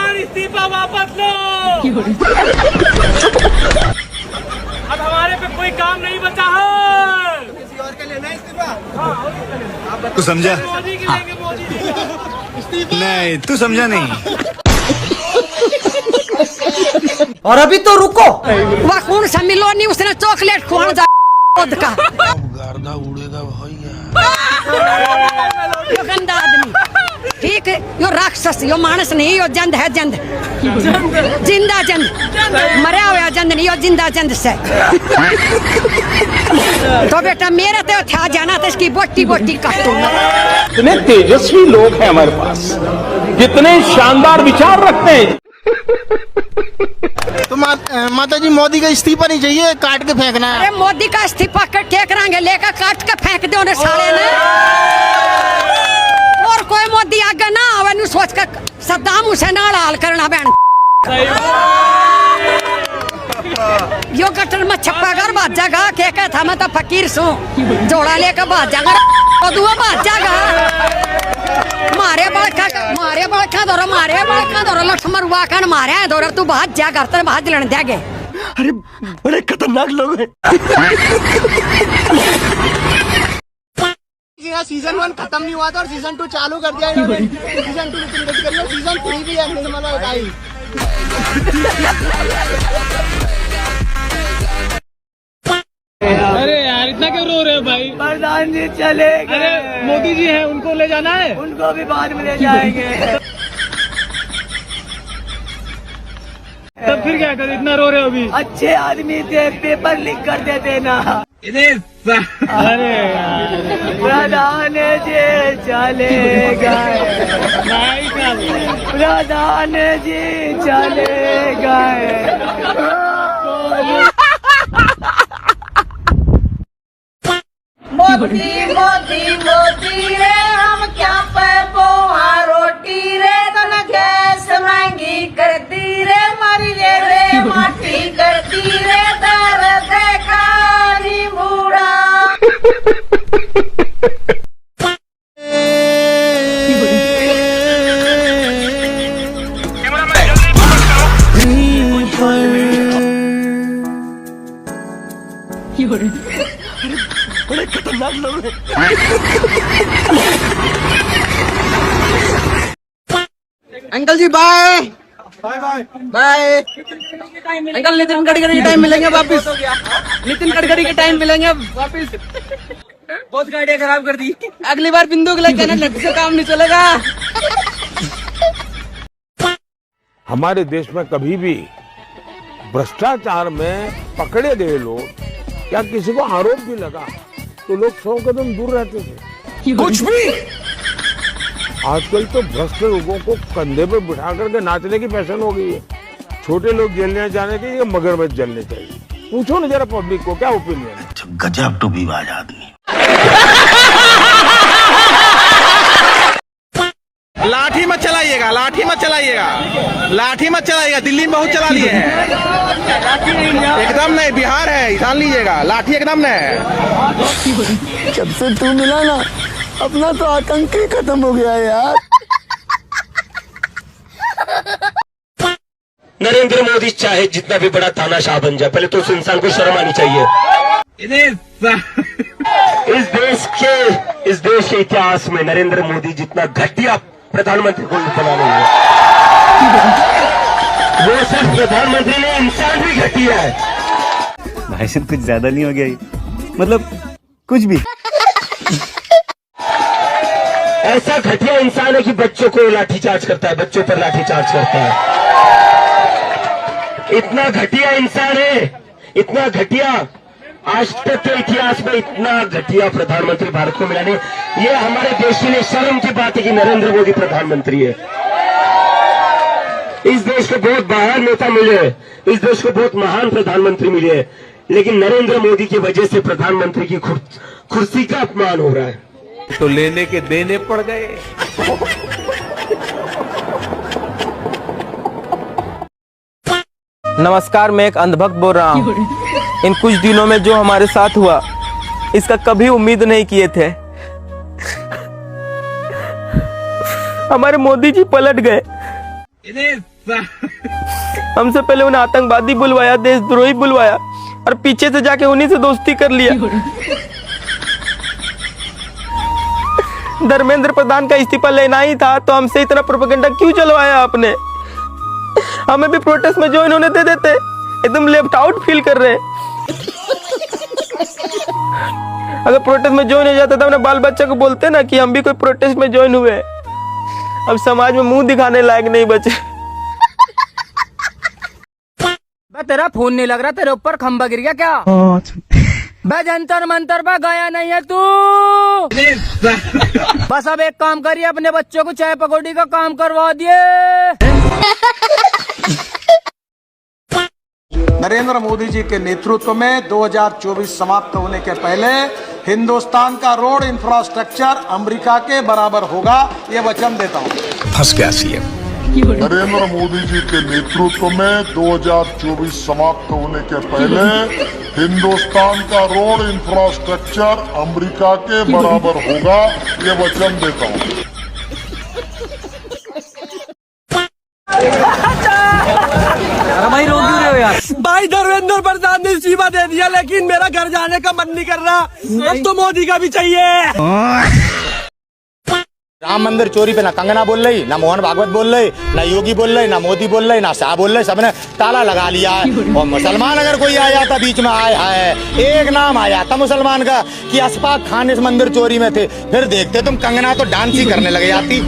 और इस्तीफा वापस लो। अब हमारे पे कोई काम नहीं बचा है। किसी और के लेना इस्तीफा? हाँ, तू समझा? मोदी के लेंगे, मोदी के। नहीं, तू समझा नहीं। और अभी तो रुको, वह कौन सा मिलो नहीं, उसने चॉकलेट खुआ जा का गर्दा उड़ेगा भैया। यो गंदा आदमी, ठीक है, यो राक्षस, यो मानस नहीं, यो जंद है, जंद जिंदा जंद, मरा हुआ जंद नहीं, यो जिंदा जंद से। तो बेटा मेरे तो था जाना था, इसकी बोटी बोटी काटूंगा। कितने तेजस्वी लोग हैं हमारे पास, कितने शानदार विचार रखते हैं। तो माता जी मोदी का इस्तीफा नहीं चाहिए, काट के फेंकना है। अरे मोदी का इस्तीफा के करांगे, लेकर काट के फेंक दो ने साले ने। और कोई मोदी आगे ना आवे नु सोच के सद्दाम हुसैन हाल करना बहन। यो गटर में छप्पा कर भाज जागा, के था मैं तो फकीर सू, जोड़ा लेकर भाज जागा, तो दुआ भाज जागा। मारे बड़का दौरा लक्ष्मण हुआ कान मारे दौरा, तू भाज जा घर तर भाज लड़ देगे। अरे बड़े खतरनाक लोग हैं। सीजन 1 खत्म नहीं हुआ था और सीजन 2 चालू कर दिया इन्होंने। सीजन 2 नितिन गडकरी और सीजन 3 भी है निर्मला उठाई। अरे यार इतना क्यों रो रहे हो भाई? प्रधान जी चले गए। अरे मोदी जी हैं, उनको ले जाना है। उनको भी बाद में ले जाएंगे। तब फिर क्या कर, इतना रो रहे हो अभी? अच्छे आदमी थे, पेपर लीक कर देते ना। अरे यार प्रधान जी चले गए, प्रधान जी चले गए। मोदी मोदी मोदी रे, हम क्या पे पोहा रोटी रे, तन गैस महंगी कर दी रे, मारी रे माटी कर दी रे, दर देखा नी बूढ़ा। बड़े खतरनाक लोग हैं। Uncle ji bye bye bye. Uncle Nitin Gadkari के टाइम मिलेंगे वापिस, नितिन गडकरी के टाइम मिलेंगे वापिस। बहुत गाड़ियाँ खराब कर दी। अगली बार बिंदु के लिए कहना, लड्डू से काम नहीं चलेगा। हमारे देश में कभी भी भ्रष्टाचार में पकड़े गए लोग या किसी को आरोप भी लगा तो लोग 100 कदम दूर रहते थे। कुछ भी आजकल तो भ्रष्ट लोगों को कंधे पे बिठा करके नाचने की फैशन हो गई है। छोटे लोग जेलने जाने के लिए मगरमच्छ जलने चाहिए। पूछो ना जरा पब्लिक को क्या ओपिनियन है। गजब टोपीबाज आदमी। लाठी मत चलाइएगा, लाठी मत चलाइएगा, लाठी मत चलाइएगा। दिल्ली में बहुत चला लिए हैं। एकदम नहीं, बिहार है, ध्यान लीजिएगा। लाठी एकदम नहीं। जब से तू मिला ना, अपना तो आतंक ही खत्म हो गया यार। नरेंद्र मोदी चाहे जितना भी बड़ा तानाशाह बन जाए, पहले तो उस इंसान को शर्म आनी चाहिए। इस देश के इतिहास में नरेंद्र मोदी जितना घटिया प्रधानमंत्री को बना नहीं है। वो सिर्फ प्रधानमंत्री ने, इंसान भी घटिया है। भाई साहब कुछ ज्यादा नहीं हो गया ये? मतलब कुछ भी। ऐसा घटिया इंसान है कि बच्चों को लाठीचार्ज करता है, बच्चों पर लाठीचार्ज करता है। इतना घटिया इंसान है, इतना घटिया। आज तक के इतिहास में इतना घटिया प्रधानमंत्री भारत को मिला नहीं। ये हमारे देश के लिए शर्म की बात है कि नरेंद्र मोदी प्रधानमंत्री है। इस देश को बहुत महान नेता मिले, इस देश को बहुत महान प्रधानमंत्री मिले, लेकिन नरेंद्र मोदी की वजह से प्रधानमंत्री की कुर्सी का अपमान हो रहा है। तो लेने के देने पड़ गए। नमस्कार, मैं एक अंधभक्त बोल रहा हूँ। इन कुछ दिनों में जो हमारे साथ हुआ, इसका कभी उम्मीद नहीं किए थे। हमारे मोदी जी पलट गए। हमसे पहले उन्हें आतंकवादी बुलवाया, देशद्रोही बुलवाया और पीछे से जाके उन्हीं से दोस्ती कर लिया। धर्मेंद्र प्रधान का इस्तीफा लेना ही था तो हमसे इतना प्रोपेगेंडा क्यों चलवाया आपने? हमें भी प्रोटेस्ट में ज्वाइन होने दे देते। एकदम लेफ्ट आउट फील कर रहे हैं। अगर प्रोटेस्ट में ज्वाइन हो जाता तो अपने बाल बच्चा को बोलते ना कि हम भी कोई प्रोटेस्ट में ज्वाइन हुए। अब समाज में मुंह दिखाने लायक नहीं बचे। तेरा फोन नहीं लग रहा, तेरे ऊपर खंबा गिर गया क्या? बे जंतर मंतर पर गया नहीं है तू। बस अब एक काम करिए, अपने बच्चों को चाय पकौड़ी का काम करवा दिए। नरेंद्र मोदी जी के नेतृत्व में 2024 समाप्त होने के पहले हिंदुस्तान का रोड इंफ्रास्ट्रक्चर अमेरिका के बराबर होगा, ये वचन देता हूँ। फंस गया सीएम। नरेंद्र मोदी जी के नेतृत्व में 2024 समाप्त होने के पहले हिंदुस्तान का रोड इंफ्रास्ट्रक्चर अमेरिका के बराबर होगा, ये वचन देता हूँ। भाई रोक क्यों रहे हो यार? भाई धर्मेंद्र प्रधान ने इस्तीफा दे दिया, लेकिन मेरा घर जाने का मन नहीं कर रहा। अब तो मोदी का भी चाहिए। राम मंदिर चोरी पे ना कंगना बोल रही, ना मोहन भागवत बोल रही, ना योगी बोल रही, ना मोदी बोल रही, ना शाह बोल रही, सबने ताला लगा लिया है। और मुसलमान अगर कोई आ जाता बीच में, आए है एक नाम आया था मुसलमान का कि अशफाक खान इस मंदिर चोरी में थे, फिर देखते तुम कंगना तो डांस ही करने लगे जाती।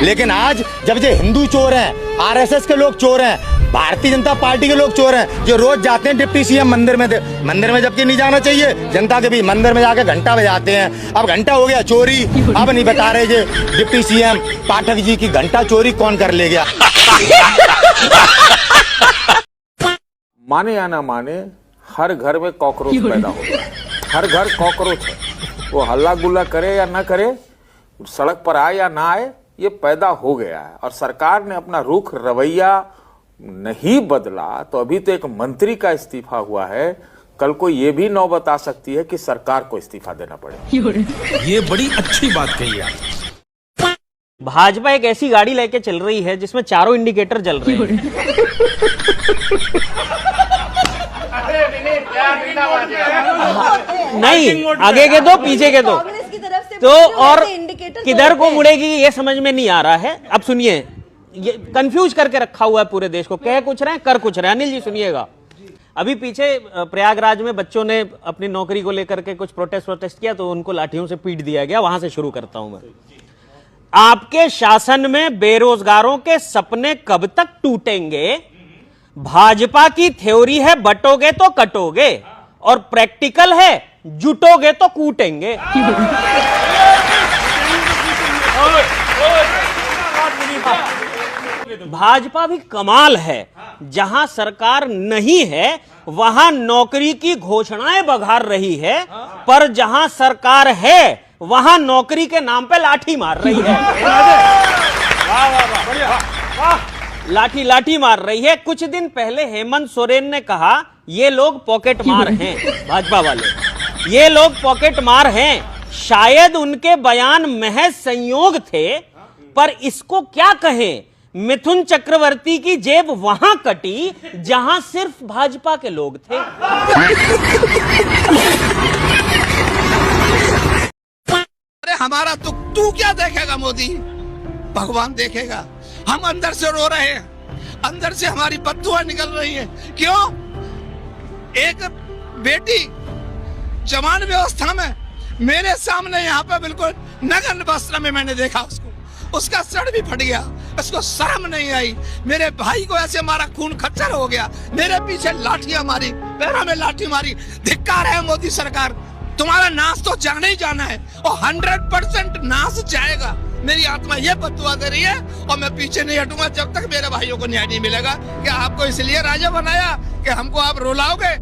लेकिन आज जब ये हिंदू चोर हैं, आरएसएस के लोग चोर हैं, भारतीय जनता पार्टी के लोग चोर हैं, जो रोज जाते हैं डिप्टी सीएम मंदिर में, मंदिर में जबकि नहीं जाना चाहिए जनता के भी, मंदिर में जाके घंटा बजाते हैं। अब घंटा हो गया चोरी, अब नहीं बता रहे जे डिप्टी सीएम पाठक जी की घंटा चोरी कौन कर ले गया। माने या ना माने, हर घर में कॉकरोच पैदा हो गया। हर घर कॉकरोच है, वो हल्ला गुल्ला करे या ना करे, सड़क पर आए या ना आए, ये पैदा हो गया है। और सरकार ने अपना रुख रवैया नहीं बदला तो अभी तो एक मंत्री का इस्तीफा हुआ है, कल को ये भी नौबत आ सकती है कि सरकार को इस्तीफा देना पड़े। ये बड़ी अच्छी बात कही आप। भाजपा एक ऐसी गाड़ी लेके चल रही है जिसमें चारों इंडिकेटर जल रहे हैं। नहीं, आगे के दो पीछे के दो, तो और किधर को मुड़ेगी ये समझ में नहीं आ रहा है। अब सुनिए, ये कंफ्यूज करके रखा हुआ है पूरे देश को, कह कुछ रहे हैं कर कुछ रहे हैं। अनिल जी सुनिएगा, अभी पीछे प्रयागराज में बच्चों ने अपनी नौकरी को लेकर के कुछ प्रोटेस्ट किया तो उनको लाठियों से पीट दिया गया। वहां से शुरू करता हूं मैं। आपके शासन में बेरोजगारों के सपने कब तक टूटेंगे? भाजपा की थ्योरी है बटोगे तो कटोगे, और प्रैक्टिकल है जुटोगे तो कूटेंगे। भाजपा भी कमाल है, जहां सरकार नहीं है वहां नौकरी की घोषणाएं बघार रही है, पर जहां सरकार है वहां नौकरी के नाम पे लाठी मार रही है। लाठी लाठी मार रही है। कुछ दिन पहले हेमंत सोरेन ने कहा ये लोग पॉकेट मार हैं, भाजपा वाले ये लोग पॉकेट मार हैं। शायद उनके बयान महज संयोग थे, पर इसको क्या कहें, मिथुन चक्रवर्ती की जेब वहां कटी जहां सिर्फ भाजपा के लोग थे। अरे हमारा तो तू क्या देखेगा मोदी, भगवान देखेगा। हम अंदर से रो रहे हैं, अंदर से हमारी बददुआ निकल रही है। क्यों? एक बेटी जवान व्यवस्था में मेरे सामने यहाँ पे बिल्कुल नग्न वस्त्र में मैंने देखा उसको, उसका सर भी फट गया, उसको शर्म नहीं आई। मेरे भाई को ऐसे मारा, खून खच्चर हो गया, मेरे पीछे लाठियां मारी, पैरों में लाठी मारी। धिक्कार है मोदी सरकार, तुम्हारा नाश तो जाना ही जाना है और 100% नाश जाएगा। मेरी आत्मा ये बददुआ दे रही है और मैं पीछे नहीं हटूंगा जब तक मेरे भाइयों को न्याय नहीं मिलेगा। क्या आपको इसलिए राजा बनाया कि हमको आप रुलाओगे?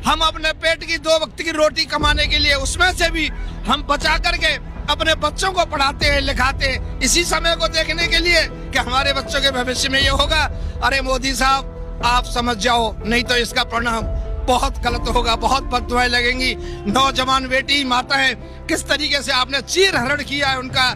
हम अपने पेट की 2 वक्त की रोटी कमाने के लिए, उसमें से भी हम बचा करके अपने बच्चों को पढ़ाते हैं, लिखाते हैं, इसी समय को देखने के लिए कि हमारे बच्चों के भविष्य में ये होगा। अरे मोदी साहब, आप समझ जाओ, नहीं तो इसका परिणाम बहुत गलत होगा, बहुत बददुआएं लगेंगी। नौजवान बेटी माता है, किस तरीके से आपने चीर हरण किया है उनका।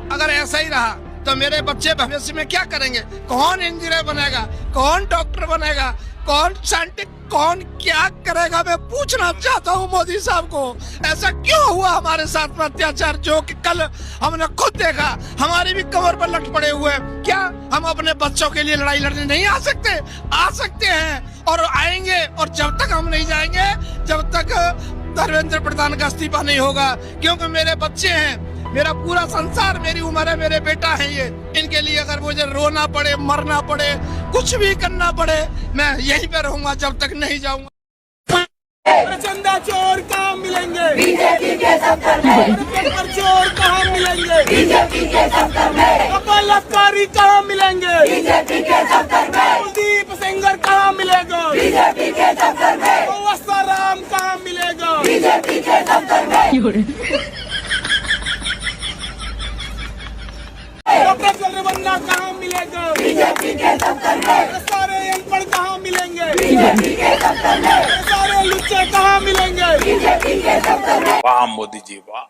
अगर ऐसा ही रहा तो मेरे बच्चे भविष्य में क्या करेंगे? कौन इंजीनियर बनेगा, कौन डॉक्टर बनेगा, कौन साइंटिस्ट, कौन क्या करेगा? मैं पूछना चाहता हूँ मोदी साहब को, ऐसा क्यों हुआ हमारे साथ में अत्याचार, जो कि कल हमने खुद देखा? हमारी भी कमर पर लट पड़े हुए हैं। क्या हम अपने बच्चों के लिए लड़ाई लड़ने नहीं आ सकते? आ सकते हैं और आएंगे। और जब तक हम नहीं जाएंगे, जब तक धर्मेंद्र प्रधान का इस्तीफा नहीं होगा, क्योंकि मेरे बच्चे हैं, मेरा पूरा संसार, मेरी उम्र है, मेरे बेटा है ये। इनके लिए अगर मुझे रोना पड़े, मरना पड़े, कुछ भी करना पड़े, मैं यहीं पे रहूंगा जब तक नहीं जाऊंगा। चंदा चोर कहाँ मिलेंगे? बीजेपी के दफ्तर में। पेपर चोर कहाँ मिलेंगे? बीजेपी के दफ्तर में। बलात्कारी कहाँ मिलेंगे? बीजेपी के दफ्तर में। कुलदीप सेंगर कहाँ मिलेगा? बीजेपी के दफ्तर में। वस्त्राराम कहाँ मिलेगा? बीजेपी के दफ्तर में। डॉक्टर चंद्रबन्ना कहाँ मिलेगा? बीजेपी के दफ्तर में। सारे अनपढ़ कहाँ मिलेंगे? बीजेपी के दफ्तर में। सारे लुच्चे कहाँ मिलेंगे? बीजेपी के दफ्तर में। वाह मोदी जी वाह।